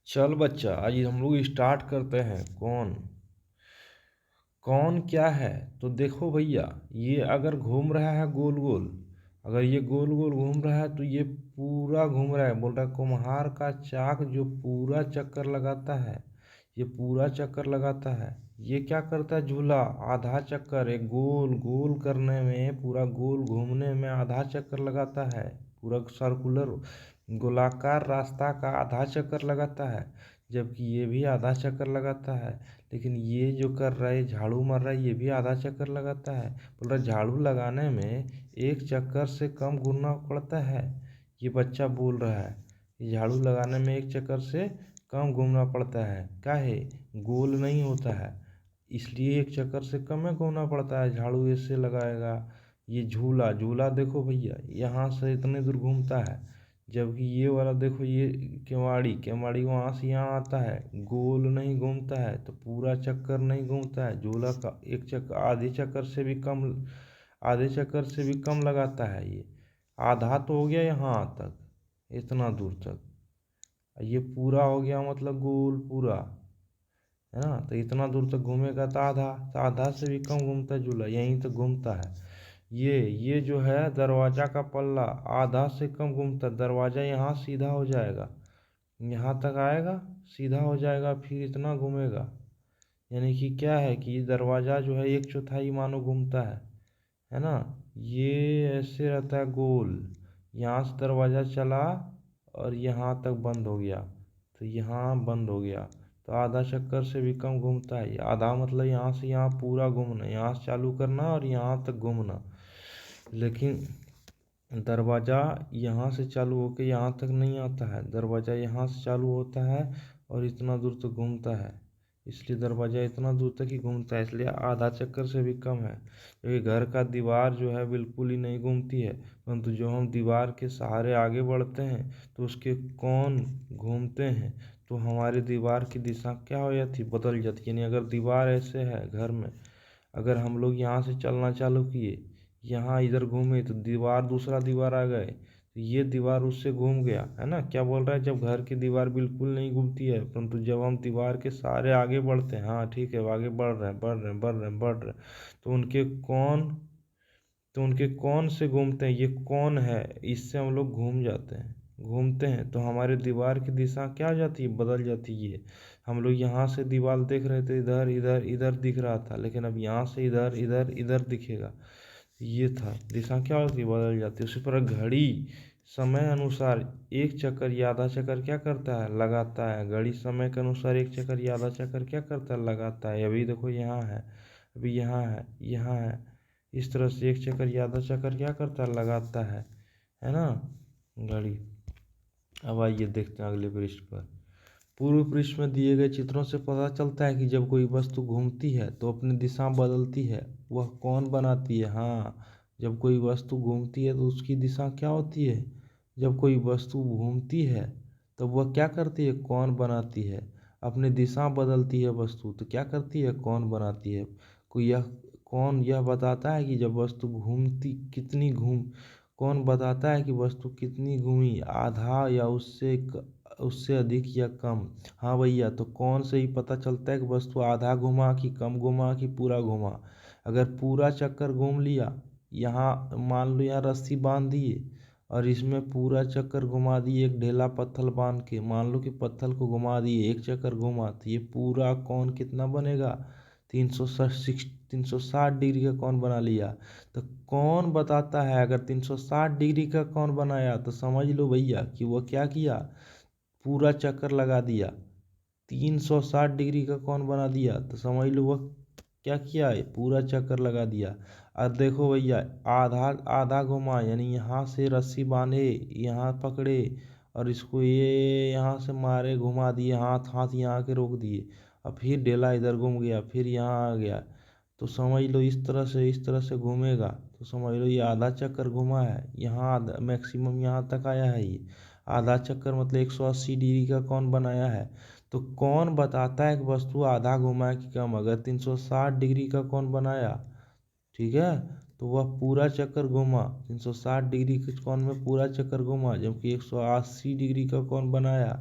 चल बच्चा, आज हम लोग स्टार्ट करते हैं। कौन कौन क्या है? तो देखो भैया, ये अगर घूम रहा है गोल गोल, अगर ये गोल गोल घूम रहा है तो ये पूरा घूम रहा है। बोल रहा है कुम्हार का चाक जो पूरा चक्कर लगाता है, ये पूरा चक्कर लगाता है। ये क्या करता है? झूला आधा चक्कर, एक गोल गोल करने में, पूरा गोल घूमने में आधा चक्कर लगाता है। पूरा सर्कुलर गोलाकार रास्ता का आधा चक्कर लगाता है, जबकि ये भी आधा चक्कर लगाता है। लेकिन ये जो कर रहा है, झाड़ू मार रहा है, ये भी आधा चक्कर लगाता है। बोल रहा है झाड़ू लगाने में एक चक्कर से कम घूमना पड़ता है। ये बच्चा बोल रहा है कि झाड़ू लगाने में एक चक्कर से कम घूमना पड़ता है। काहे? गोल नहीं होता है, इसलिए एक चक्कर से कम में घूमना पड़ता है। झाड़ू इससे लगाएगा। ये झूला झूला देखो भैया, यहाँ से इतने दूर घूमता है, जबकि ये वाला देखो, ये केवाड़ी केवाड़ी वहाँ से यहाँ आता है, गोल नहीं घूमता है, तो पूरा चक्कर नहीं घूमता है। झूला का एक चक्कर आधे चक्कर से भी कम, आधे चक्कर से भी कम लगाता है। ये आधा तो हो गया यहाँ तक, इतना दूर तक। ये पूरा हो गया मतलब गोल पूरा, है ना? तो इतना दूर तक घूमेगा तो आधा से भी कम घूमता है झूला, यहीं तक घूमता है। ये जो है दरवाजा का पल्ला, आधा से कम घूमता। दरवाजा यहाँ सीधा हो जाएगा, यहाँ तक आएगा, सीधा हो जाएगा, फिर इतना घूमेगा। यानी कि क्या है कि ये दरवाजा जो है एक चौथाई मानो घूमता है ना? ये ऐसे रहता है गोल। यहाँ से दरवाजा चला और यहाँ तक बंद हो गया, तो यहाँ बंद हो गया, तो आधा चक्कर से भी कम घूमता है। आधा मतलब यहाँ से यहाँ पूरा घूमना, यहाँ से चालू करना और यहाँ तक घूमना। लेकिन दरवाज़ा यहाँ से चालू होकर यहाँ तक नहीं आता है, दरवाज़ा यहाँ से चालू होता है और इतना दूर तक घूमता है। इसलिए दरवाज़ा इतना दूर तक ही घूमता है, इसलिए आधा चक्कर से भी कम है। क्योंकि घर का दीवार जो है बिल्कुल ही नहीं घूमती है, परंतु जो हम दीवार के सहारे आगे बढ़ते हैं तो उसके कौन घूमते हैं, तो हमारी दीवार की दिशा क्या हो जाती, बदल जाती। यानी अगर दीवार ऐसे है घर में, अगर हम लोग यहाँ से चलना चालू किए, यहाँ इधर घूमे तो दीवार, दूसरा दीवार आ गए, तो ये दीवार उससे घूम गया, है ना? क्या बोल रहा है? जब घर की दीवार बिल्कुल नहीं घूमती है, परंतु जब हम दीवार के सहारे आगे बढ़ते हैं, हाँ ठीक है, आगे बढ़ रहे हैं बढ़ रहे हैं बढ़ रहे हैं बढ़ रहे हैं, तो उनके कौन से घूमते हैं, ये कौन है, इससे हम लोग घूम जाते हैं, घूमते हैं, तो हमारे दीवार की दिशा क्या हो जाती है, बदल जाती है। हम लोग यहाँ से दीवार देख रहे थे, इधर इधर इधर दिख रहा था, लेकिन अब यहाँ से इधर इधर इधर दिखेगा। ये था, दिशा क्या होती है, बदल जाती है। उसी पर घड़ी समय अनुसार एक चक्कर या आधा चक्कर क्या करता है, लगाता है। घड़ी समय के अनुसार एक चक्कर या आधा चक्कर क्या करता है, लगाता है। अभी देखो यहाँ है, अभी यहाँ है, यहाँ है, इस तरह से एक चक्कर या आधा चक्कर क्या करता है, लगाता है ना घड़ी। अब आइए देखते हैं अगले पृष्ठ पर। पूर्व पृष्ठ में दिए गए चित्रों से पता चलता है कि जब कोई वस्तु घूमती है तो अपनी दिशा बदलती है। वह कौन बनाती है? हाँ, जब कोई वस्तु घूमती है तो उसकी दिशा क्या होती है? जब कोई वस्तु घूमती है तो वह क्या करती है? कौन बनाती है? अपनी दिशा बदलती है वस्तु, तो क्या करती है? कौन बनाती है? कोई यह कौन यह बताता है कि जब वस्तु घूमती कितनी घूम कौन बताता है कि वस्तु कितनी घूमी, आधा या उससे अधिक या कम? हाँ भैया, तो कौन से ही पता चलता है कि वस्तु आधा घुमा कि कम घुमा कि पूरा घुमा। अगर पूरा चक्कर घूम लिया, यहाँ मान लो यहाँ रस्सी बांध दिए और इसमें पूरा चक्कर घुमा दिए, एक ढेला पत्थर बांध के, मान लो कि पत्थर को घुमा दिए, एक चक्कर घुमा, तो ये पूरा कौन कितना बनेगा? 360 डिग्री का कौन बना लिया। तो कौन बताता है, अगर 360 डिग्री का कौन बनाया तो समझ लो भैया कि वो क्या किया, पूरा चक्कर लगा दिया। 360 डिग्री का कौन बना दिया तो समझ लो वह क्या किया है, पूरा चक्कर लगा दिया। अब देखो भैया, आधा आधा घुमा, यानी यहाँ से रस्सी बांधे, यहाँ पकड़े और इसको ये यहाँ से मारे, घुमा दिए, हाथ हाथ यहाँ के रोक दिए, और फिर ढेला इधर घूम गया, फिर यहाँ आ गया, तो समझ लो इस तरह से घूमेगा, तो समझ लो ये आधा चक्कर घुमा है। यहाँ मैक्सिमम यहाँ तक आया है। ये आधा चक्कर मतलब 180 डिग्री का कौन बनाया है। तो कौन बताता है कि वस्तु आधा घुमा है कि कम? अगर 360 डिग्री का कौन बनाया, ठीक है, तो वह पूरा चक्कर घुमा। 360 डिग्री के कौन में पूरा चक्कर घुमा, जबकि 180 डिग्री का कौन बनाया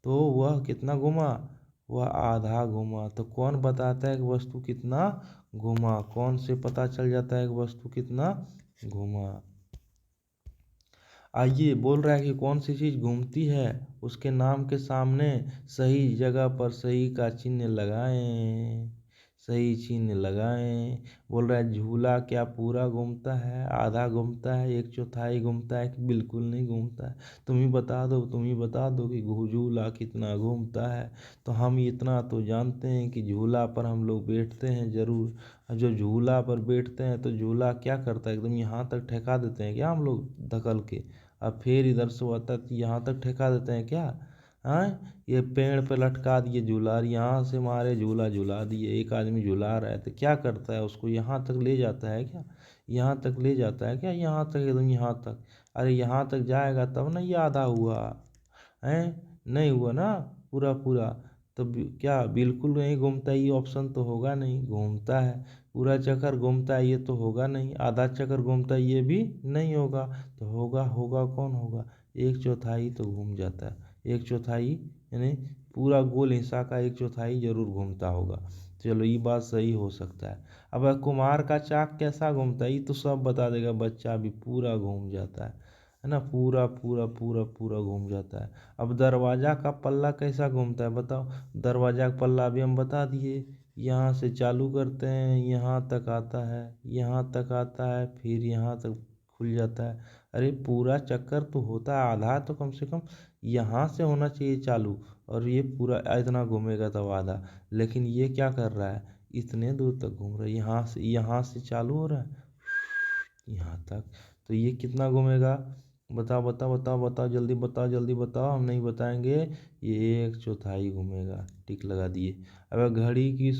तो वह कितना घूमा, वह आधा घूमा। तो कौन बताता है कि वस्तु कितना घूमा, कौन से पता चल जाता है कि वस्तु कितना घूमा। आइए, बोल रहा है कि कौन सी चीज़ घूमती है, उसके नाम के सामने सही जगह पर सही का चिन्ह लगाएं, सही चिन्ह लगाएं। बोल रहा है झूला क्या पूरा घूमता है, आधा घूमता है, एक चौथाई घूमता है कि बिल्कुल नहीं घूमता है। तुम ही बता दो, तुम ही बता दो कि झूला कितना घूमता है। तो हम इतना तो जानते हैं कि झूला पर हम लोग बैठते हैं ज़रूर। और जो झूला पर बैठते हैं तो झूला क्या करता है, एकदम यहाँ तक ठेका देते हैं क्या हम लोग धकल के, अब फिर इधर से होता है यहाँ तक ठेका देते हैं क्या। हाँ, ये पेड़ पे लटका दिए झूला, यहाँ से मारे झूला झुला दिए, एक आदमी झुला रहा है तो क्या करता है, उसको यहाँ तक ले जाता है क्या, यहाँ तक ले जाता है क्या, यहाँ तक एकदम यहाँ तक। अरे यहाँ तक जाएगा तब ना ये आधा हुआ है, नहीं हुआ ना पूरा पूरा। तो क्या बिल्कुल नहीं घूमता, ये ऑप्शन तो होगा नहीं, घूमता है पूरा चक्कर घूमता है ये तो होगा नहीं, आधा चक्कर घूमता है ये भी नहीं होगा। तो होगा होगा कौन होगा, एक चौथाई तो घूम जाता है, एक चौथाई यानी पूरा गोल हिस्सा का एक चौथाई जरूर घूमता होगा। चलो ये बात सही हो सकता है। अब कुम्हार का चाक कैसा घूमता है, ये तो सब बता देगा बच्चा भी, पूरा घूम जाता है ना, पूरा पूरा पूरा पूरा घूम जाता है। अब दरवाजा का पल्ला कैसा घूमता है बताओ, दरवाजा का पल्ला अभी हम बता दिए, यहाँ से चालू करते हैं यहाँ तक आता है, यहाँ तक आता है, फिर यहाँ तक खुल जाता है। अरे पूरा चक्कर तो होता है आधा, तो कम से कम यहाँ से होना चाहिए चालू, और ये पूरा इतना घूमेगा तब आधा। लेकिन ये क्या कर रहा है, इतने दूर तक घूम रहा है, यहाँ से चालू हो रहा है यहाँ तक। तो ये कितना घूमेगा, बताओ बताओ बताओ बताओ, जल्दी बताओ जल्दी बताओ, हम नहीं बताएंगे। ये एक चौथाई घूमेगा, टिक लगा दिए। अब घड़ी की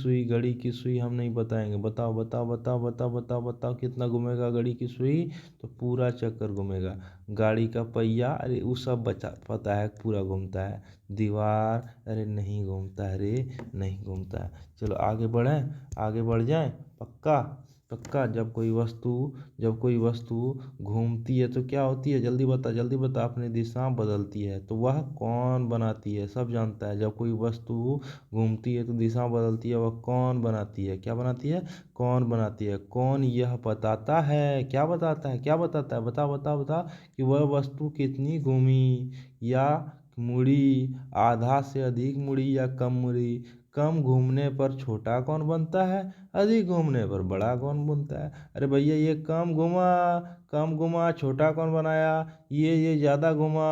सुई हम नहीं बताएंगे, बताओ बताओ बताओ बताओ बताओ बताओ कितना घूमेगा घड़ी की सुई, तो पूरा चक्कर घूमेगा। गाड़ी का पहिया, अरे वो सब बचा पता है पूरा घूमता है। दीवार, अरे नहीं घूमता है रे, नहीं घूमता है। चलो आगे बढ़ें, आगे बढ़ जाएं, पक्का पक्का। जब कोई वस्तु घूमती है तो क्या होती है, जल्दी बता जल्दी बता, अपनी दिशा बदलती है, तो वह कौन बनाती है, सब जानता है। जब कोई वस्तु घूमती है तो दिशा बदलती है, वह कौन बनाती है, क्या बनाती है, कौन बनाती है, कौन यह बताता है, क्या बताता है, क्या बताता है, बता बता बता कि वह वस्तु कितनी घूमी या मुड़ी, आधा से अधिक मुड़ी या कम मुड़ी। कम घूमने पर छोटा कौन बनता है, अधिक घूमने पर बड़ा कौन बनता है। अरे भैया ये कम घुमा छोटा कौन बनाया, ये ज़्यादा घुमा,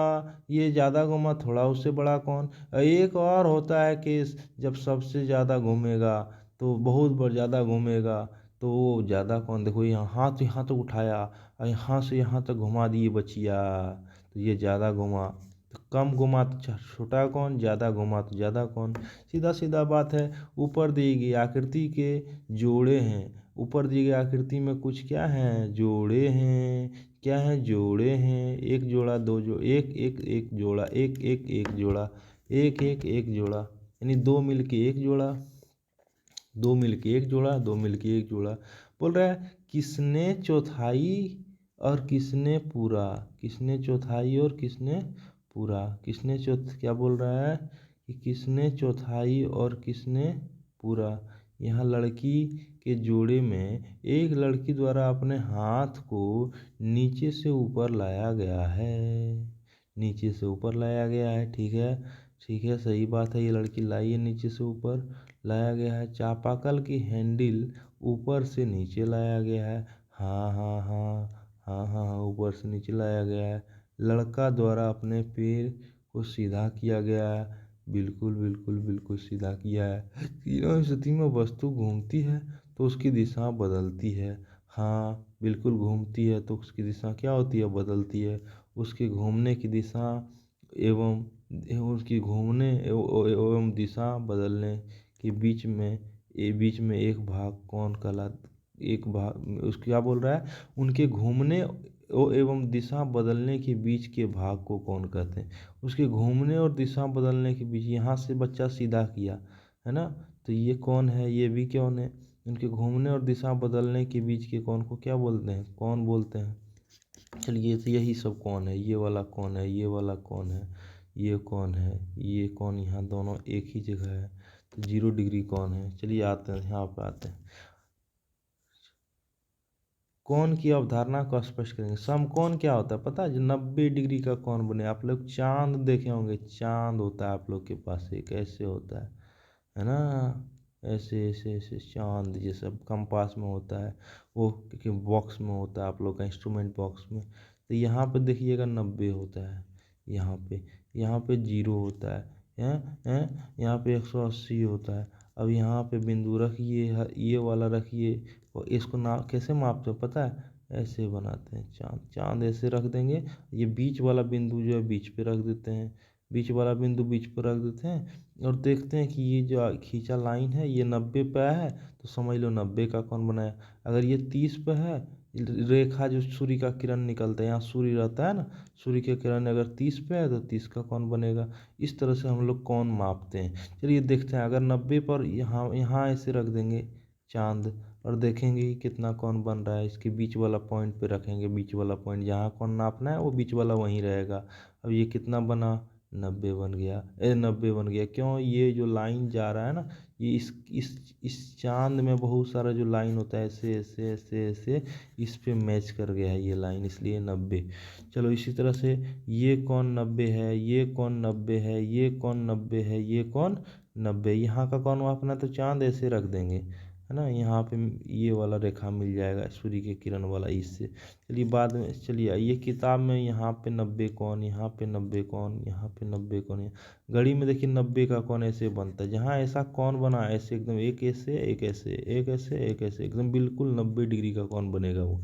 ये ज़्यादा घुमा थोड़ा उससे बड़ा कौन। एक और होता है केस, जब सबसे ज़्यादा घूमेगा तो बहुत बार ज़्यादा घूमेगा तो वो ज़्यादा कौन, देखो यहाँ तक उठाया और यहाँ से यहाँ तक घुमा दिए बचिया, तो ये ज़्यादा घुमा। तो कम घुमा तो छोटा कौन, ज़्यादा घुमा तो ज़्यादा कौन। सीधा सीधा बात है। ऊपर दी गई आकृति के जोड़े हैं, ऊपर दी गई आकृति में कुछ क्या है, जोड़े हैं, क्या है, जोड़े हैं। एक जोड़ा दो जो एक एक एक जोड़ा, एक एक एक जोड़ा, एक एक एक जोड़ा, यानी दो मिलके एक जोड़ा, दो मिलके एक जोड़ा, दो मिलके एक जोड़ा। बोल रहा है किसने चौथाई और किसने पूरा, किसने चौथाई और किसने पूरा, किसने क्या बोल रहा है कि किसने चौथाई और किसने पूरा। यहाँ लड़की के जोड़े में एक लड़की द्वारा अपने हाथ को नीचे से ऊपर लाया गया है, नीचे से ऊपर लाया गया है, ठीक है ठीक है, सही बात है, ये लड़की लाई है नीचे से ऊपर लाया गया है। चापाकल की हैंडल ऊपर से नीचे लाया गया है, हाँ हाँ हाँ हाँ हाँ हाँ, ऊपर से नीचे लाया गया है। लड़का द्वारा अपने पैर को सीधा किया गया है, बिल्कुल बिल्कुल बिल्कुल सीधा किया है। तीनों स्थिति में वस्तु घूमती है तो उसकी दिशा बदलती है, हाँ बिल्कुल घूमती है तो उसकी दिशा क्या होती है, बदलती है। उसके घूमने की दिशा एवं उसकी घूमने एवं दिशा बदलने के बीच में एक भाग कौन कहला, एक भाग उसको क्या बोल रहा है, उनके घूमने एवं दिशा बदलने के बीच के भाग को कौन कहते हैं। उसके घूमने और दिशा बदलने के बीच, यहाँ से बच्चा सीधा किया है ना, तो ये कौन है, ये भी कौन है, उनके घूमने और दिशा बदलने के बीच के कौन को क्या बोलते हैं, कौन बोलते हैं। चलिए तो यही सब कौन है, ये वाला कौन है, ये वाला कौन है, ये कौन है, ये कौन, यहाँ दोनों एक ही जगह है तो 0 डिग्री कौन है। चलिए आते हैं यहाँ पे आते हैं, कोण की अवधारणा को स्पष्ट करेंगे। समकोण क्या होता है पता है, जो 90 डिग्री का कोण बने। आप लोग चांद देखे होंगे, चांद होता है आप लोग के पास एक, ऐसे होता है ना, ऐसे ऐसे ऐसे चांद ये सब कंपास में होता है, वो बॉक्स में होता है आप लोग का, इंस्ट्रूमेंट बॉक्स में। तो यहाँ पे देखिएगा 90 होता है, यहाँ पे 0 होता है, यहाँ पे 180 होता है। अब यहाँ पे बिंदु रखिए, ये वाला रखिए, और इसको ना कैसे मापते हो पता है, ऐसे बनाते हैं चांद, चांद ऐसे रख देंगे। ये बीच वाला बिंदु जो है बीच पे रख देते हैं, बीच वाला बिंदु बीच पर रख देते हैं, और देखते हैं कि ये जो खींचा लाइन है ये 90 पे है, तो समझ लो 90 का कौन बनाया। अगर ये 30 पे है, रेखा जो सूर्य का किरण निकलता है, यहाँ सूर्य रहता है ना, सूर्य की किरण अगर 30 पे है तो 30 का कौन बनेगा। इस तरह से हम लोग कौन मापते हैं। चलिए देखते हैं, अगर 90 पर यहाँ यहाँ ऐसे रख देंगे चांद, और देखेंगे कि कितना कौन बन रहा है। इसके बीच वाला पॉइंट पे रखेंगे, बीच वाला पॉइंट जहाँ कौन नापना है वो बीच वाला वहीं रहेगा। अब ये कितना बना, 90 बन गया, 90 बन गया। क्यों, ये जो लाइन जा रहा है ना, ये इस चांद में बहुत सारा जो लाइन होता है ऐसे ऐसे ऐसे ऐसे, इस पे मैच कर गया है ये लाइन, इसलिए 90। चलो इसी तरह से ये कौन 90 है, ये कौन 90 है, ये कौन 90 है, ये कौन 90। यहाँ का कौन मापना, तो चांद ऐसे रख देंगे है ना, यहाँ पे ये वाला रेखा मिल जाएगा सूर्य के किरण वाला, इससे। चलिए बाद में, चलिए ये किताब में यहाँ पे 90 कौन, यहाँ पे 90 कौन, यहाँ पे 90 कौन है। घड़ी में देखिए 90 का कौन ऐसे बनता है, जहाँ ऐसा कौन बना ऐसे एकदम, एक ऐसे एक ऐसे एक ऐसे एक ऐसे, एकदम बिल्कुल 90 डिग्री का कौन बनेगा वो।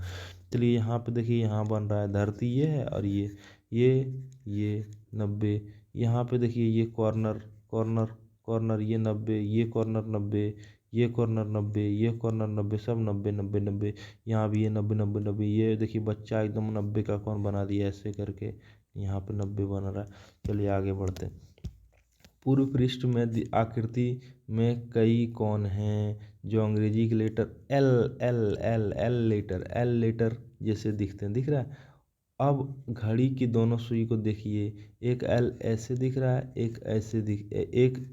चलिए यहाँ पे देखिए, यहाँ बन रहा है धरती ये है, और ये 90। यहाँ पे देखिए ये कॉर्नर कॉर्नर कॉर्नर, ये 90, ये कॉर्नर 90, ये कॉर्नर 90, ये कॉर्नर 90, सब 90 90 90। यहाँ भी ये 90 90 90। ये देखिए बच्चा एकदम 90 का कौन बना दिया ऐसे करके, यहाँ पे 90 बन रहा है। चलिए आगे बढ़ते हैं। पूर्व पृष्ठ में आकृति में कई कोण हैं जो अंग्रेजी के letter L L L L letter जैसे दिखते हैं, दिख रहा है। अब घड़ी की दोनों सुई को देखिए, एक एल ऐसे दिख रहा है, एक ऐसे एक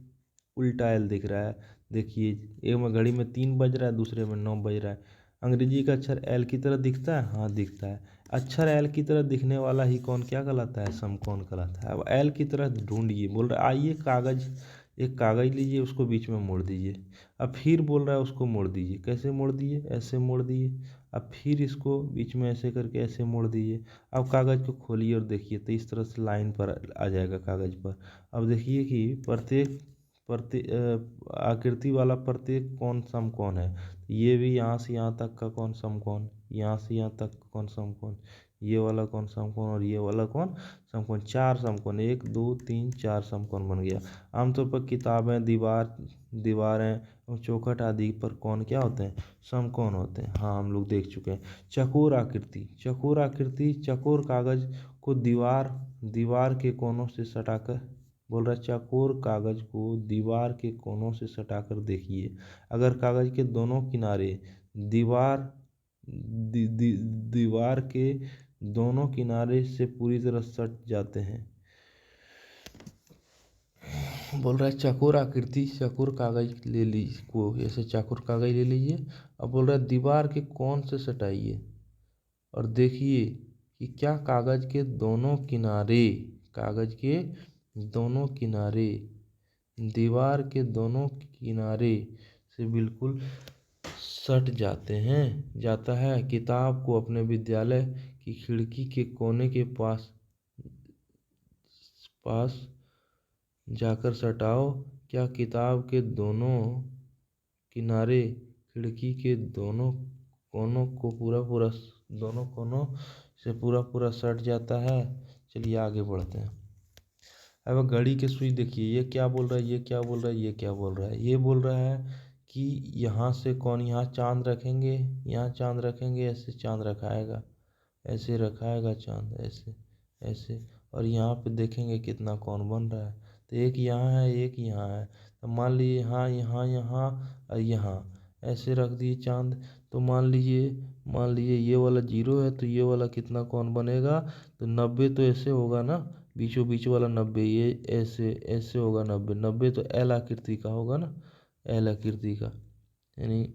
उल्टा एल दिख रहा है। देखिए एक में घड़ी में 3 बज रहा है, दूसरे में 9 बज रहा है। अंग्रेजी का अक्षर एल की तरह दिखता है, हाँ दिखता है। अक्षर एल की तरह दिखने वाला ही कौन क्या कहलाता है, समकोण कहलाता है। अब एल की तरह ढूंढिए, बोल रहा है आइए कागज, एक कागज लीजिए, उसको बीच में मोड़ दीजिए। अब फिर बोल रहा है उसको मोड़ दीजिए, कैसे मोड़ दिए, ऐसे मोड़ दिए। अब फिर इसको बीच में ऐसे करके ऐसे मोड़ दीजिए। अब कागज़ को खोलिए और देखिए, तो इस तरह से लाइन पर आ जाएगा कागज़ पर। अब देखिए कि प्रत्येक आकृति वाला प्रत्येक कोण समकोण है। ये भी यहाँ से यहाँ तक का कौन समकोण, यहाँ से यहाँ तक कौन समकोण, ये वाला कौन समकोण, और ये वाला कौन समकोण। 4 समकोण, 1 2 3 4 समकोण बन गया। आमतौर पर किताबें, दीवारें और चौखट आदि पर कौन क्या होते हैं, समकोण होते हैं। हाँ हम लोग देख चुके हैं। चकोर आकृति, चकोर कागज को दीवार के कोनों से सटाकर, बोल रहा है चकोर कागज को दीवार के कोनों से सटाकर देखिए। अगर कागज के दोनों किनारे दीवार दीवार के दोनों किनारे से पूरी तरह सट जाते हैं, बोल रहा है चकोर आकृति, चकोर कागज ले लीजिए को, ऐसे चकोर कागज ले लीजिए। अब बोल रहा है दीवार के कोण से सटाइए और देखिए कि क्या कागज के दोनों किनारे दीवार के दोनों किनारे से बिल्कुल सट जाता है। किताब को अपने विद्यालय की खिड़की के कोने के पास जाकर सटाओ। क्या किताब के दोनों किनारे खिड़की के दोनों कोनों से पूरा सट जाता है। चलिए आगे बढ़ते हैं। अब घड़ी की सुई देखिए, ये क्या बोल रहा है, ये क्या बोल रहा है, ये क्या बोल रहा है। ये बोल रहा है कि यहाँ से कौन, यहाँ चांद रखेंगे, यहाँ चांद रखेंगे, ऐसे चांद रखाएगा, ऐसे रखाएगा चांद, ऐसे ऐसे, और यहाँ पे देखेंगे कितना कौन बन रहा है। तो एक यहाँ है, एक यहाँ है, तो मान लीजिए यहाँ यहाँ यहाँ और यहाँ ऐसे रख दिए चांद। तो मान लीजिए ये वाला 0 है, तो ये वाला कितना कौन बनेगा, तो 90 तो ऐसे होगा ना, बीचों बीच वाला 90, ये ऐसे ऐसे होगा 90, 90 तो एल आकृति का होगा ना, एल आकृति का, यानी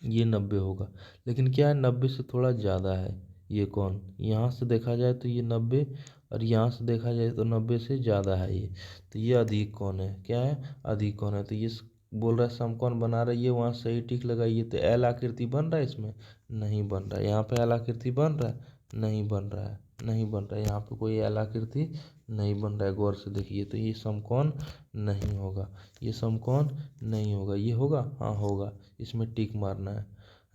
ये 90 होगा। लेकिन क्या है, 90 से थोड़ा ज़्यादा है ये कोण। यहाँ से देखा जाए तो ये 90, और यहाँ से देखा जाए तो 90 से ज़्यादा है ये, तो ये अधिक कोण है। क्या है, अधिक कोण है। तो ये बोल रहा है समकोण बना रही है, वहाँ सही टिक लगाइए। तो एल आकृति बन रहा है इसमें, नहीं बन रहा है। यहाँ पे एल आकृति बन रहा है, नहीं बन रहा है, नहीं बन रहा है। यहाँ पे कोई एल आकृति नहीं बन रहा है, गौर से देखिए। तो ये समकोण नहीं होगा, ये समकोण नहीं होगा। ये होगा, हाँ होगा, इसमें टिक मारना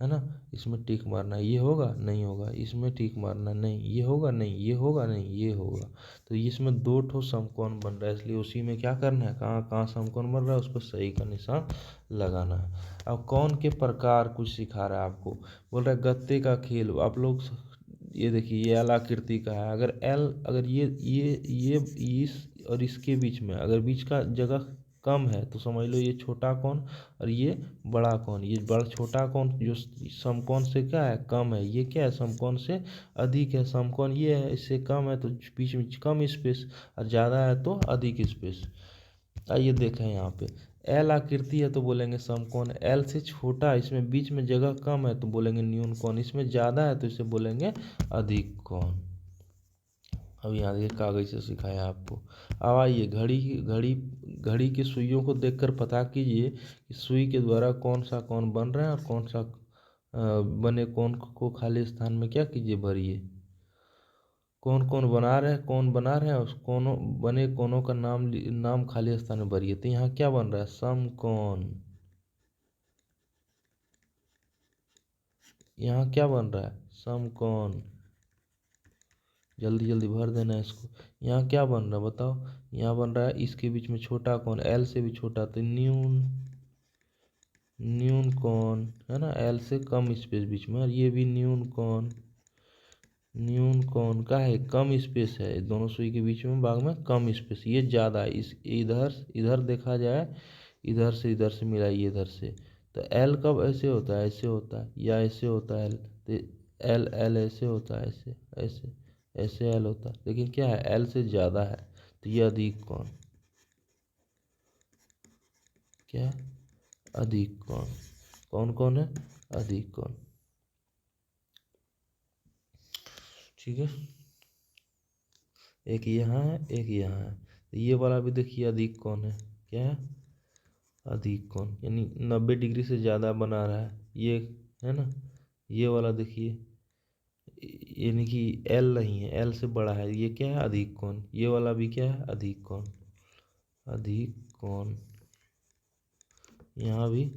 है ना, इसमें टिक मारना है। ये होगा, नहीं होगा, इसमें टिक मारना नहीं। ये होगा, नहीं, ये होगा, नहीं, ये होगा। तो इसमें दो ठो समकोण बन रहा है, इसलिए उसी में क्या करना है, कहाँ कहाँ समकोण बन रहा है उसको सही का निशान लगाना है। अब कोण के प्रकार कुछ सिखा रहा है आपको, बोल रहा है गत्ते का खेल। आप लोग ये देखिए, ये एल आकृति का है। अगर एल, अगर ये इस और इसके बीच में अगर बीच का जगह कम है तो समझ लो ये छोटा कोण, और ये बड़ा कोण। ये बड़ा छोटा कोण जो समकोण से क्या है, कम है, ये क्या है, समकोण से अधिक है। समकोण ये है, इससे कम है तो बीच में कम स्पेस, और ज़्यादा है तो अधिक स्पेस। आइए देखें यहाँ पे, एल आकृति है तो बोलेंगे समकोण। एल से छोटा, इसमें बीच में जगह कम है तो बोलेंगे न्यून कोण। इसमें ज़्यादा है तो इसे बोलेंगे अधिक कोण। अब यहाँ देखिए, कागज से सिखाया आपको। अब आइए, घड़ी की सुइयों को देखकर पता कीजिए कि सुई के द्वारा कौन सा कोण बन रहा है, और कौन सा बने कोण को खाली स्थान में क्या कीजिए, भरिए। कौन कौन बना रहे हैं, कौन बना रहे हैं, उस कोनों बने कोनों का नाम खाली स्थान में भरिए। तो यहाँ क्या बन रहा है, समकोण। यहाँ क्या बन रहा है, समकोण। जल्दी जल्दी भर देना है इसको। यहाँ क्या बन रहा है बताओ, यहाँ बन रहा है इसके बीच में छोटा कोण, एल से भी छोटा, तो न्यून कोण है ना, एल से कम स्पेस बीच में। और ये भी न्यून कोण का है, कम स्पेस है दोनों सुई के बीच में, भाग में कम स्पेस, ये ज़्यादा है। इस इधर देखा जाए, इधर से मिलाइए इधर से, तो एल कब ऐसे होता है, ऐसे होता है, या ऐसे होता है एल, तो एल एल ऐसे होता है, ऐसे ऐसे ऐसे एल होता है। लेकिन क्या है, एल से ज़्यादा है, तो ये अधिक कोण। क्या है, अधिक कोण। कौन कौन है, अधिक कोण। ठीक है, एक यहाँ है, एक यहाँ है। तो ये वाला भी देखिए अधिक कोण है। क्या है, अधिक कोण, यानी 90 डिग्री से ज़्यादा बना रहा है ये, है ना। ये वाला देखिए, यानी कि एल नहीं है, एल से बड़ा है, ये क्या है, अधिक कोण। ये वाला भी क्या है, अधिक कोण, अधिक कोण। यहाँ भी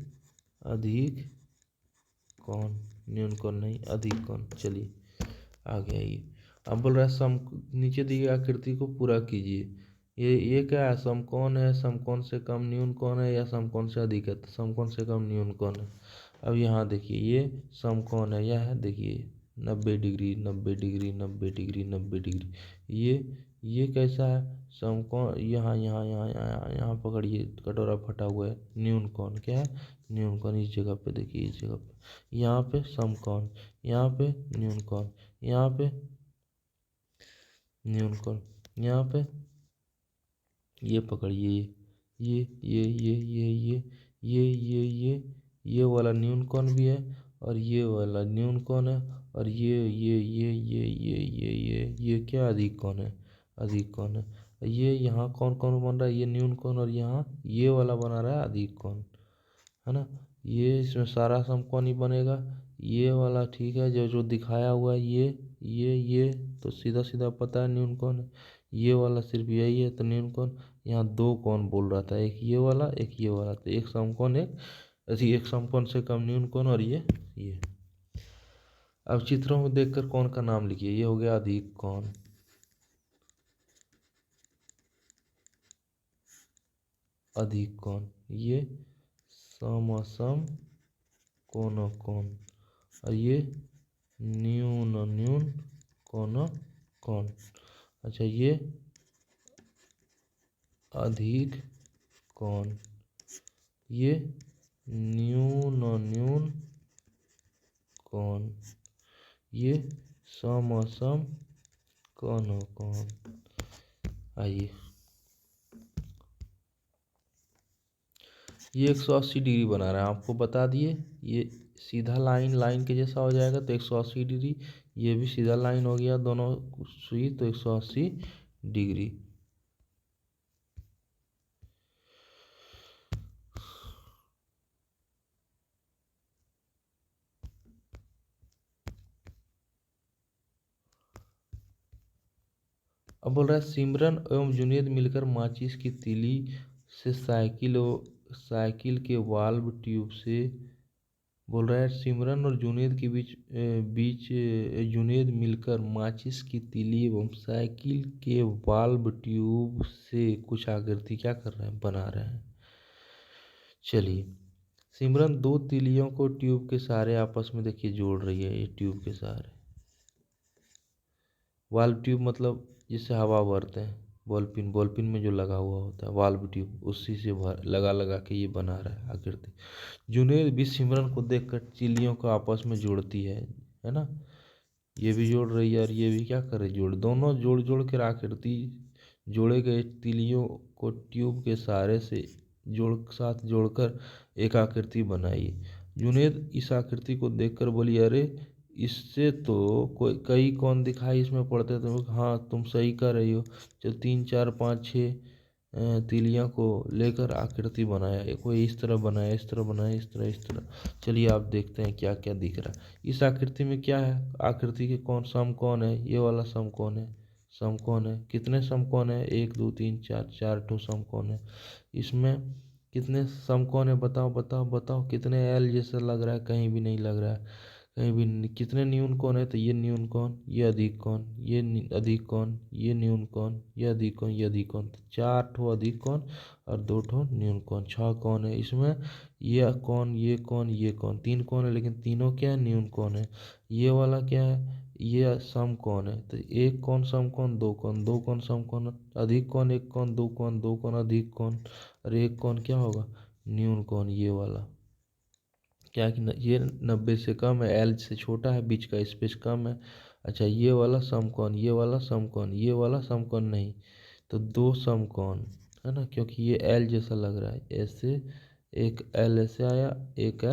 अधिक कोण, न्यून कोण नहीं, अधिक कोण। चलिए आगे आइए। अब बोल रहा है सम, नीचे दी गई आकृति को पूरा कीजिए। ये क्या है, समकोण है, समकोण से कम न्यून कोण है, या समकोण से अधिक है, तो समकोण से कम न्यून कोण है। अब यहाँ देखिए, ये समकोण है, यह है देखिए 90 डिग्री 90 डिग्री 90 डिग्री 90 डिग्री। ये कैसा है, समकोण। यहाँ यहाँ यहाँ यहाँ यहाँ पकड़िए, कटोरा फटा हुआ है, न्यून कोण। क्या है, न्यून कोण। इस जगह पे देखिए, इस जगह पे, यहाँ पे समकोण, यहाँ पे न्यून कोण, यहाँ पे न्यून कोण, यहाँ पे ये पकड़िए, ये वाला न्यून कोण भी है, और ये वाला न्यून कोण है, और ये क्या, अधिक कोण है, अधिक कोण है। ये यहाँ कौन कौन बन रहा है, ये न्यून कोण, और यहाँ ये वाला बना रहा है अधिक कोण, है ना। ये इसमें सारा समकोण ही बनेगा। ये वाला ठीक है, जो जो दिखाया हुआ है, ये तो सीधा सीधा पता है न्यून कोण है। ये वाला सिर्फ यही है तो न्यून कोण। यहाँ दो कोण बोल रहा था, एक ये वाला, एक ये वाला, तो एक समकोण, एक ऐसी, एक समकोण से कम न्यून कोण, और ये। अब चित्रों में देखकर कोण का नाम लिखिए। ये हो गया अधिक कोण, अधिक कोण। ये समसम कोण, और ये न्यून न्यून कोण। अच्छा, ये अधिक कोण, ये न्यून न्यून कोण, ये समसम कोण। आइए, ये 180 डिग्री बना रहा है, आपको बता दिए। ये सीधा लाइन लाइन के जैसा हो जाएगा तो 180 डिग्री, ये भी सीधा लाइन हो गया दोनों सुई तो 180 डिग्री। अब बोल रहा है सिमरन एवं जुनेद मिलकर माचिस की तीली से साइकिल के वाल्व ट्यूब से, बोल रहा है सिमरन और जुनेद के बीच जुनेद मिलकर माचिस की तीली एवं साइकिल के वाल्व ट्यूब से कुछ आकृति क्या कर रहे हैं, बना रहे हैं। चलिए, सिमरन दो तीलियों को ट्यूब के सहारे आपस में देखिए जोड़ रही है, ये ट्यूब के सहारे। वाल्व ट्यूब मतलब जिससे हवा भरते हैं, बॉल पिन में जो लगा हुआ होता है वाल्व ट्यूब, उसी से भर लगा लगा के ये बना रहा है आकृति। जुनेद भी सिमरन को देखकर तीलियों को आपस में जोड़ती है ना, ये भी जोड़ रही है और ये भी क्या कर रही है, दोनों जोड़ जोड़ कर आकृति, जोड़े गए तीलियों को ट्यूब के सहारे से साथ जोड़कर एक आकृति बनाई। जुनेद इस आकृति को देखकर बोली, अरे इससे तो कोई कई कौन दिखाई इसमें पड़ते, तो हाँ तुम सही कर रही हो। चल 3 4 5 6 तीलियां को लेकर आकृति बनाया, कोई इस तरह बनाया, इस तरह बनाया, इस तरह। चलिए आप देखते हैं क्या क्या दिख रहा है इस आकृति में। क्या है, आकृति के समकोण है, ये वाला समकोण है, समकोण है। कितने समकोण है, 1 2 3 4, 4 ठो समकोण है। इसमें कितने समकोण है, बताओ बताओ बताओ, कितने एल जैसा लग रहा है, कहीं भी नहीं लग रहा है, कहीं भी नहीं। कितने न्यून कोण है, तो ये न्यून कोण, ये अधिक कोण, ये अधिक कोण, ये न्यून कोण, ये अधिक कोण, ये अधिक कोण। तो 4 ठो अधिक कोण और 2 ठो न्यून कोण, 6 कोण है इसमें। ये कोण, ये कोण, ये कोण, 3 कोण है, लेकिन तीनों क्या है, न्यून कोण है। ये वाला क्या है, ये समकोण है, तो एक कोण समकोण, दो कोण, दो कोण समकोण, अधिक कोण एक कोण, दो कोण, दो कोण अधिक कोण, और एक कोण क्या होगा, न्यून कोण, ये वाला। क्या कि ये 90 से कम है, एल से छोटा है, बीच का स्पेस कम है। अच्छा, ये वाला समकोण, ये वाला समकोण, ये वाला समकोण नहीं, तो दो समकोण है ना, क्योंकि ये एल जैसा लग रहा है ऐसे। एक एल ऐसे आया, एक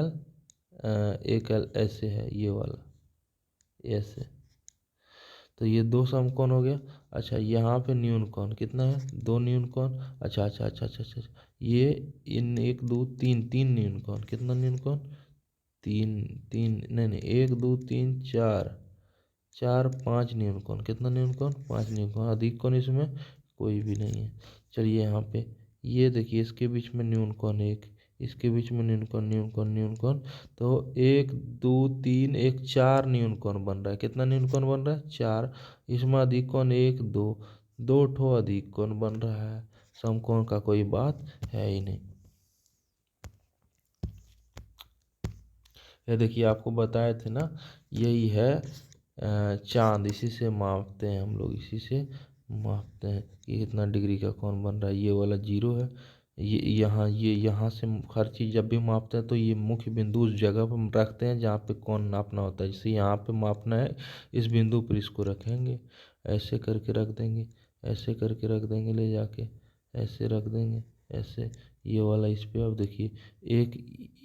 एल ऐसे है, ये वाला ऐसे, तो ये दो समकोण हो गया। अच्छा, यहाँ पे न्यून कोण कितना है, 2 न्यून कोण। अच्छा अच्छा अच्छा अच्छा अच्छा अच्छा। ये इन 1 2 3 3 न्यून कोण, कितना न्यून कोण, 3 3 नहीं नहीं, 1 2 3 4, 4 5 न्यून कोण, कितना न्यून कोण, 5 न्यून कोण। अधिक कोण इसमें कोई भी नहीं है। चलिए यहाँ पे ये देखिए, इसके बीच में न्यून कोण एक, इसके बीच में न्यून कोण, न्यून कोण, न्यून कोण, तो 1 2 3 1 4 न्यून कोण बन रहा है। कितना न्यून कोण बन रहा है, 4। इसमें अधिक कोण 1 2, 2 ठो अधिक कोण बन रहा है। समकोण का कोई बात है ही नहीं। ये देखिए, आपको बताए थे ना, यही है चांद, इसी से मापते हैं हम लोग, इसी से मापते हैं कि कितना डिग्री का कौन बन रहा है। ये वाला 0 है, ये यहाँ से हर चीज़ जब भी मापते हैं तो ये मुख्य बिंदु उस जगह पर रखते हैं जहाँ पे कौन नापना होता है। जैसे यहाँ पे मापना है, इस बिंदु पर इसको रखेंगे, ऐसे करके रख देंगे, ऐसे करके रख देंगे, ले जाके ऐसे रख देंगे, ऐसे। ये वाला इस पे अब देखिए, एक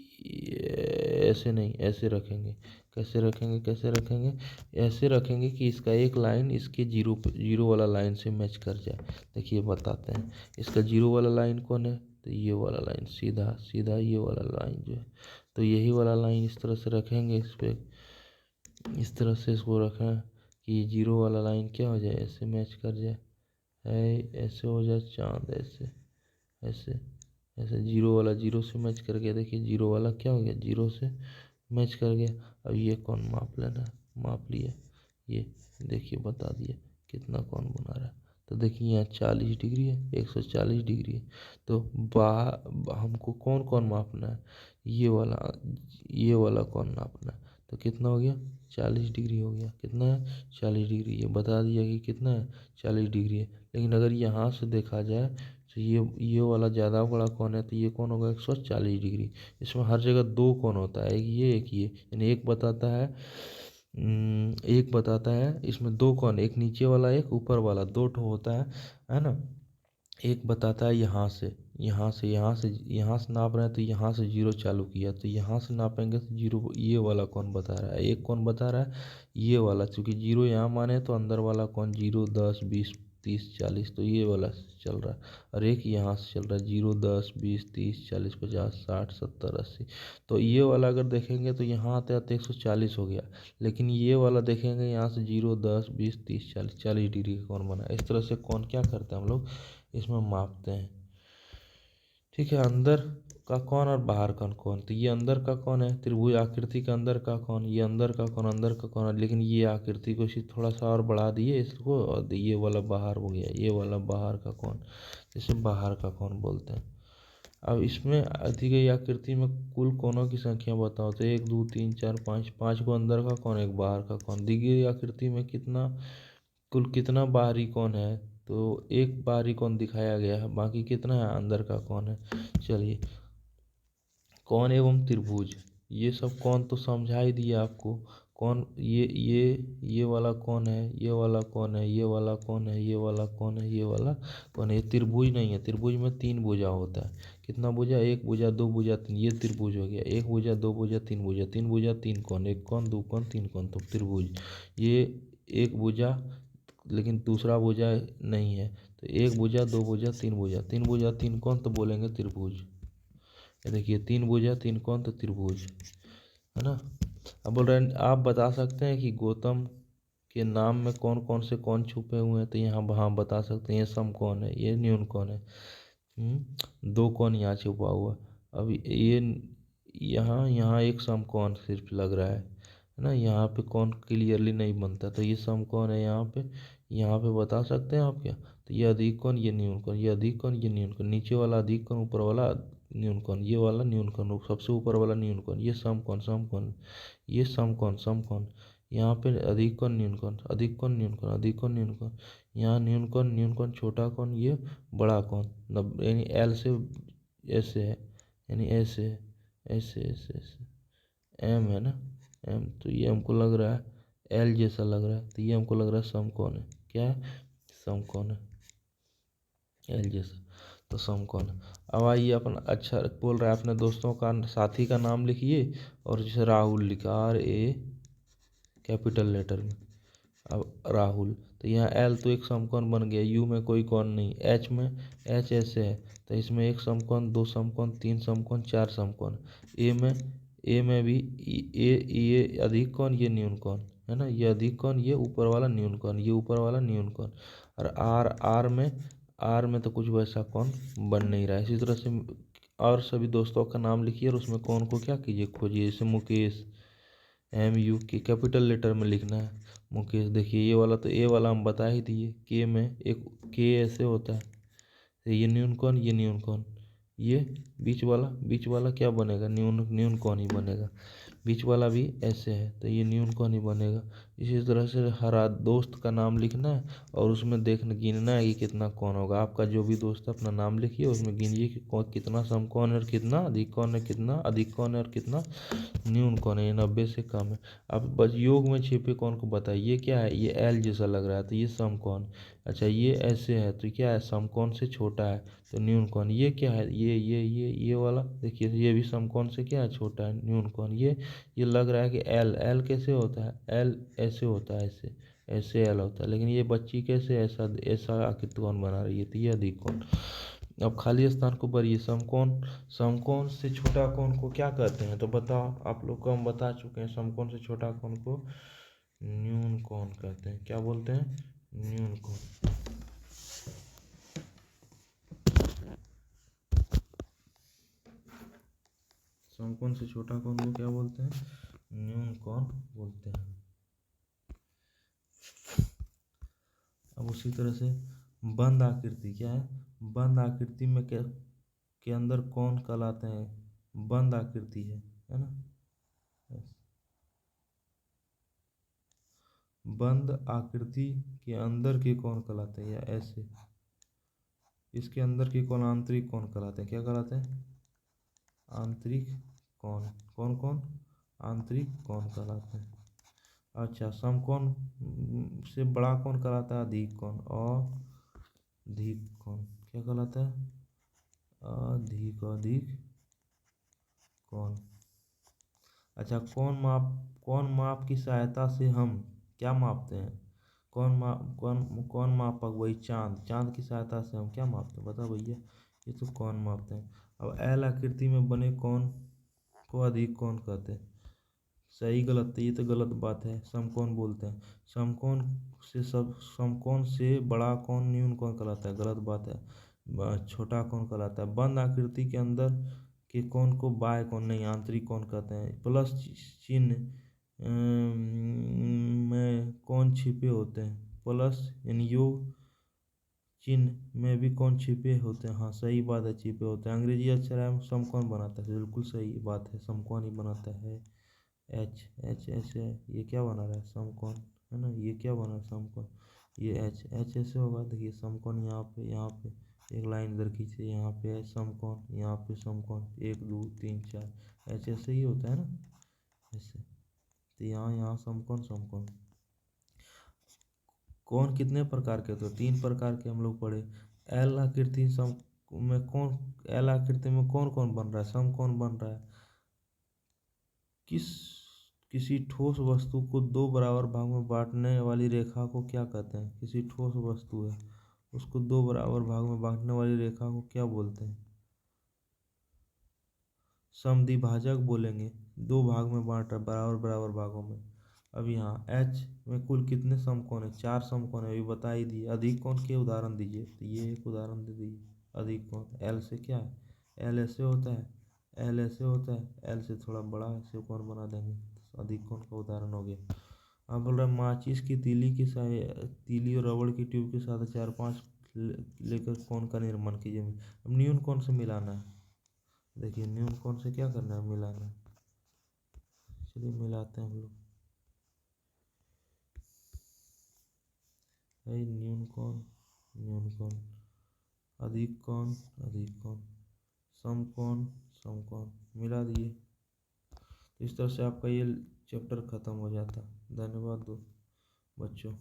ऐसे नहीं, ऐसे रखेंगे। कैसे रखेंगे, कैसे रखेंगे, ऐसे रखेंगे कि इसका एक लाइन इसके जीरो वाला लाइन से मैच कर जाए। देखिए बताते हैं, इसका जीरो वाला लाइन कौन है, तो ये वाला लाइन, सीधा सीधा ये वाला लाइन जो है, तो यही वाला लाइन इस तरह से रखेंगे, इस पर इस तरह से इसको रखें कि जीरो वाला लाइन क्या हो जाए, ऐसे मैच कर जाए, है ऐसे हो जाए चांद, ऐसे ऐसे ऐसे। जीरो वाला जीरो से मैच कर गया, देखिए जीरो वाला क्या हो गया, जीरो से मैच कर गया। अब ये कौन माप लेना, माप लिया, ये देखिए बता दिया कितना कौन बना रहा है। तो देखिए यहाँ 40 डिग्री है, 140 डिग्री है। तो हमको कौन कौन मापना है, ये वाला कौन नापना है, तो कितना हो गया, 40 डिग्री हो गया। कितना है, 40 डिग्री, ये बता दिया कि कितना है, 40 डिग्री है। लेकिन अगर यहाँ से देखा जाए तो ये वाला ज़्यादा बड़ा कौन है, तो ये कौन होगा, 140 डिग्री। इसमें हर जगह दो कौन होता है, एक ये एक ये, यानी एक बताता है एक बताता है इसमें दो कौन, एक नीचे वाला एक ऊपर वाला, दो ठो होता है ना। एक बताता है यहाँ से नाप रहे हैं तो यहाँ से जीरो चालू किया, तो यहाँ से नापेंगे तो जीरो, ये वाला कौन बता रहा है, एक कौन बता रहा है ये वाला, क्योंकि जीरो यहाँ माने तो अंदर वाला कौन, जीरो 10 20 30 40, तो ये वाला चल रहा है। और एक यहाँ से चल रहा है जीरो 10 20 30 40 50 60 70 80, तो ये वाला अगर देखेंगे तो यहाँ आते आते 140 हो गया। लेकिन ये वाला देखेंगे यहाँ से जीरो 10 20 30 40 40 डिग्री का कौन बना। इस तरह से कौन क्या करते हैं हम लोग इसमें मापते हैं। ठीक है, अंदर का कौन और बाहर का कौन, तो ये अंदर का कौन है, त्रिभुज आकृति के अंदर का कौन, ये अंदर का कौन, अंदर का कौन है। लेकिन ये आकृति को इसी थोड़ा सा और बढ़ा दिए इसको, और ये वाला बाहर हो गया, ये वाला बाहर का कौन, जैसे बाहर का कौन बोलते हैं। अब इसमें दी गई आकृति में कुल कोनों की संख्या बताओ, तो 1 2 3 4 5, 5 को अंदर का कौन, एक बाहर का कौन। दी गई आकृति में कितना कुल कितना बाहरी कौन है, तो एक बाहरी कौन दिखाया गया है, बाकी कितना है अंदर का कौन है। चलिए, कौन एवं त्रिभुज, ये सब कौन तो समझा ही दिया आपको। कौन ये वाला कौन है, ये वाला कौन है, ये वाला कौन है, ये वाला कौन है, ये वाला कौन है। ये त्रिभुज नहीं है, त्रिभुज में 3 भुजा होता है। कितना भुजा, 1 भुजा 2 भुजा 3, ये त्रिभुज हो गया। 1 भुजा 2 भुजा 3 भुजा, 3 भुजा 3 कौन, 1 कौन 2 कौन 3 कौन, तो त्रिभुज। ये एक भुजा लेकिन दूसरा भुजा नहीं है, तो 1 भुजा 2 भुजा 3 भुजा, 3 भुजा 3 कौन, तो बोलेंगे त्रिभुज। ये देखिए 3 भुजा 3 कौन, तो त्रिभुज है ना। अब बोल रहे हैं आप बता सकते हैं कि गौतम के नाम में कौन कौन से कौन छुपे हुए हैं, तो यहाँ वहाँ बता सकते हैं। ये सम कौन है, ये न्यून कौन है। दो कौन यहाँ छुपा हुआ। अब ये यहाँ यहाँ एक सम कौन सिर्फ लग रहा है ना, यहाँ पे कौन क्लियरली नहीं बनता, तो ये सम कौन है यहाँ पे बता सकते हैं आप क्या। तो ये अधिक कौन, ये न्यून कौन, ये अधिक कौन, ये न्यून कौन, नीचे वाला अधिक कौन, ऊपर वाला न्यून कौन, ये वाला न्यून कौन, सबसे ऊपर वाला न्यून कौन, ये सम कौन, ये सम कौन। यहाँ पे अधिक कौन न्यून कौन, अधिक कौन न्यून कौन, अधिक कौन न्यून कौन। यहाँ न्यून कौन छोटा कौन, ये बड़ा कौन। यानी एल से ऐसे है, यानी ऐसे ऐसे ऐसे ऐसे एम है ना, एम, तो ये हमको लग रहा है एल जैसा लग रहा है, तो ये हमको लग रहा है समकोण है। क्या है, समकोण है, एल जैसा, तो समकोण है। अब आइए अपन, अच्छा बोल रहा है अपने दोस्तों का साथी का नाम लिखिए, और जैसे राहुल लिखा RA कैपिटल लेटर में। अब राहुल, तो यहाँ एल तो एक समकोण बन गया, यू में कोई कोण नहीं, एच में एच ऐसे है, तो इसमें एक समकोण 2 समकोण 3 समकोण 4 समकोण। ए में भी ये अधिक कोण, ये न्यून कोण है ना, ये अधिक कोण, ये ऊपर वाला न्यून कोण, ये ऊपर वाला न्यून कोण। और आर में तो कुछ वैसा कौन बन नहीं रहा है। इसी तरह से और सभी दोस्तों का नाम लिखिए, और उसमें कौन को क्या कीजिए, खोजिए। जैसे मुकेश, MU के कैपिटल लेटर में लिखना है मुकेश। देखिए ये वाला तो ए वाला हम बता ही दिए, के में एक के ऐसे होता है, तो ये न्यून कौन, ये न्यून कौन, ये बीच वाला क्या बनेगा, न्यून न्यून कौन ही बनेगा। बीच वाला भी ऐसे है, तो ये न्यून कौन ही बनेगा। इसी तरह से हर दोस्त का नाम लिखना है, और उसमें देखना गिनना है कि कितना कौन होगा। आपका जो भी दोस्त है अपना नाम लिखिए, उसमें गिनिए कि कौन कितना समकोण है और कितना अधिक कौन है, कितना अधिक कौन है और कितना न्यून कौन है, ये 90 से कम है। अब बस योग में छिपे कौन को बताइए, ये क्या है, ये एल जैसा लग रहा है, तो ये समकोण। अच्छा ये ऐसे है, तो क्या है, समकोण से छोटा है, तो न्यून कौन। ये क्या है, ये वाला देखिए, ये भी समकोण से क्या है, छोटा है, न्यून कौन। ये लग रहा है कि एल, एल कैसे होता है, एल ऐसे होता है, ऐसे ऐसे एल होता है, लेकिन ये बच्ची कैसे ऐसा ऐसा आकृति कौन बना रही है, तो ये अधिक कौन। अब खाली स्थान को भरिए। समकोण से छोटा कोण को क्या कहते हैं, तो बताओ। आप लोग को हम बता चुके हैं, समकोण से छोटा कोण को न्यून कोण कहते हैं। क्या बोलते हैं, न्यून कोण। समकोण से छोटा कोण को क्या बोलते हैं, न्यून कोण बोलते हैं। अब उसी तरह से बंद आकृति क्या है, बंद आकृति में के अंदर कौन कहलाते हैं, बंद आकृति है ना। बंद आकृति के अंदर के कौन कहलाते हैं, या ऐसे इसके अंदर के कौन आंतरिक कौन कहलाते हैं। क्या कहलाते हैं, आंतरिक कौन, कौन कौन आंतरिक कौन कहलाते हैं। अच्छा, समकोण से बड़ा कौन कहलाता है? अधिक कौन। अधिक कौन क्या कहलाता है? अधिक अधिक कौन। अच्छा, कौन माप की सहायता से हम क्या मापते हैं? कौन मापक? वही चांद की सहायता से हम क्या मापते हैं बता भैया। ये तो कौन मापते हैं। अब एल आकृति में बने कौन को अधिक कौन कहते हैं? सही गलत? ये तो गलत बात है, समकोण बोलते हैं। समकोण से बड़ा कौन न्यून कौन कहलाता है? गलत बात है, छोटा कौन कहलाता है। बंद आकृति के अंदर के कौन को बाह्य कौन नहीं आंतरिक कौन कहते हैं। प्लस चिन्ह में कौन छिपे होते हैं? प्लस यानी योग चिन्ह में भी कौन छिपे होते हैं? हाँ सही बात है, छिपे होते हैं। अंग्रेजी अक्षर है समकोण बनाता है, बिल्कुल सही बात है, समकोण ही बनाता है। एच एच एच है, ये क्या बना रहा है? समकोण है ना। ये क्या बना है? समकोण। ये एच एच ऐसे होगा, देखिए समकोण यहाँ पे एक लाइन इधर खींचे, यहाँ पे है समकोण, यहाँ पे समकोण, 1 2 3 4, एच ऐसे ही होता है ना ऐसे। तो यहाँ समकोण समकोण। कौन कितने प्रकार के होते हैं? 3 प्रकार के हम लोग पढ़े। एल आकृति सम में कौन एल आकृति में कौन कौन बन रहा है? समकोण बन रहा है। किस किसी ठोस वस्तु को दो बराबर भाग में बांटने वाली रेखा को क्या कहते हैं? किसी ठोस वस्तु है, उसको दो बराबर भाग में बांटने वाली रेखा को क्या बोलते हैं? समद्विभाजक बोलेंगे। दो भाग में बांट रहा है, बराबर बराबर भागों में। अब यहाँ एच में कुल कितने समकोण है? 4 समकोण है, अभी बता ही दिए। अधिक कोण के उदाहरण दीजिए, तो ये एक उदाहरण दे दीजिए। अधिक कोण एल से क्या है? एल ऐसे होता है, एल ऐसे होता है, एल से थोड़ा बड़ा ऐसे कोण बना देंगे, तो अधिक कोण का उदाहरण हो गया। अब बोल रहा है माचिस की तीली और रबड़ की ट्यूब के साथ 4 5 लेकर कोण का निर्माण कीजिए। अब न्यून कोण से मिलाना है, देखिए न्यून कोण से क्या करना है? मिलाना है। चलिए मिलाते हैं हम लोग। न्यून कोण, अधिक कोण, समकोण समकोण, मिला दिए। तो इस तरह से आपका ये चैप्टर खत्म हो जाता। धन्यवाद दो बच्चों।